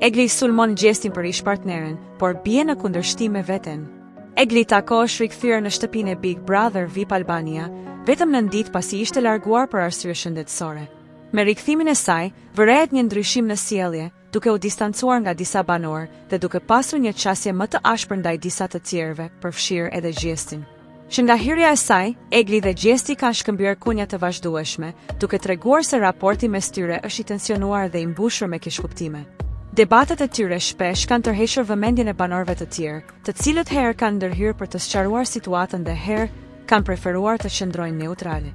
Egli sulmon Gjestin për ish partnerin, por bie në kundërshtim me veten. Egli takohesh rikthyer në shtëpinë e Big Brother VIP Albania, vetëm në ditë pasi ishte larguar për arsye shëndetësore. Me rikthimin e saj, vërehet një ndryshim në sjellje, duke u distancuar nga disa banor dhe duke pasur një qasje më të ashpër ndaj disa të tjerëve, përfshirë edhe Gjestin. Që nga hyrja e saj, Egli dhe Gjesti kanë shkëmbyer kunja të vazhdueshme, duke treguar se raporti mes tyre është i tensionuar dhe i mbushur me keqkuptime. Debatet e tyre shpesh kanë tërhequr vëmendjen e banorëve të tjerë, të cilët herë kanë ndërhyrë për të sqaruar situatën dhe herë kanë preferuar të qëndrojnë neutrale.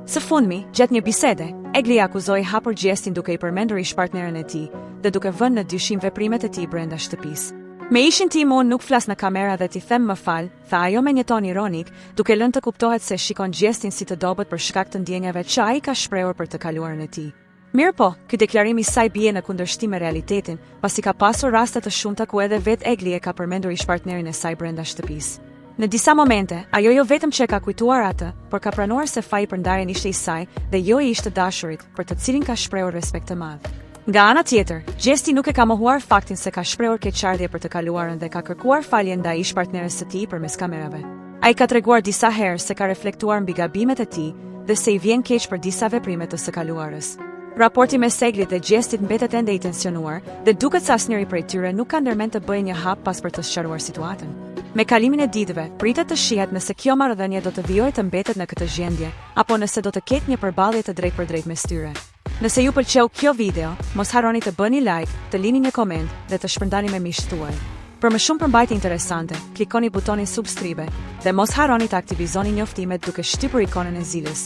Së fundmi, gjatë një bisede, Egli akuzoi hapur Gjestin duke i përmendur ish-partneren e tij dhe duke vënë në dyshim veprimet e tij brenda shtëpisë. Me ishin tim unë nuk flas në kamera dhe t'i them më fal, tha ajo me një ton ironik, duke lënë të kuptohet se shikon Gjestin si të dobët për shkak të ndjenjave që ai ka shprehur për të kaluarën e tij. Mirë po, ky deklarim i saj bie në kundërshtim me realitetin, pasi ka pasur raste të shumta ku edhe vet Egli e ka përmendur ish-partnerin e saj brenda shtëpisë. Në disa momente, ajo jo vetëm që e ka kujtuar atë, por ka pranuar se faji për ndarjen ishte i saj dhe jo i ishte dashurit, për të cilin ka shprehur respekt të madh. Nga ana tjetër, Gjesti nuk e ka mohuar faktin se ka shprehur keqardhje për të kaluarën dhe ka kërkuar falje ndaj ish-partneres së tij përmes kamerave. Ai ka treguar disa herë se ka reflektuar mbi gabimet e tij dhe se i vjen keq për disa veprime të së kaluarës. Raporti mes Eglit dhe Gjestit mbetet ende i tensionuar dhe duket se asnjëri prej tyre nuk ka ndërmend të bëjë një hap pas për të sqaruar situatën. Me kalimin e ditëve, pritet të shihet nëse kjo marrëdhënie do të vijojë të mbetet në këtë gjendje, apo nëse do të ketë një përballje të drejtpërdrejtë mes tyre. Nëse ju pëlqeu kjo video, mos harroni të bëni like, të lini një koment dhe të shpërndani me miqtë tuaj. Për më shumë përmbajtje interesante, klikoni butonin subscribe dhe mos harroni të aktivizoni njoftimet duke shtypur ikonën e zilës.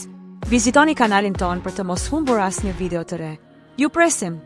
Vizitoni kanalin ton për të mos humbur asnjë video të re. Ju presim!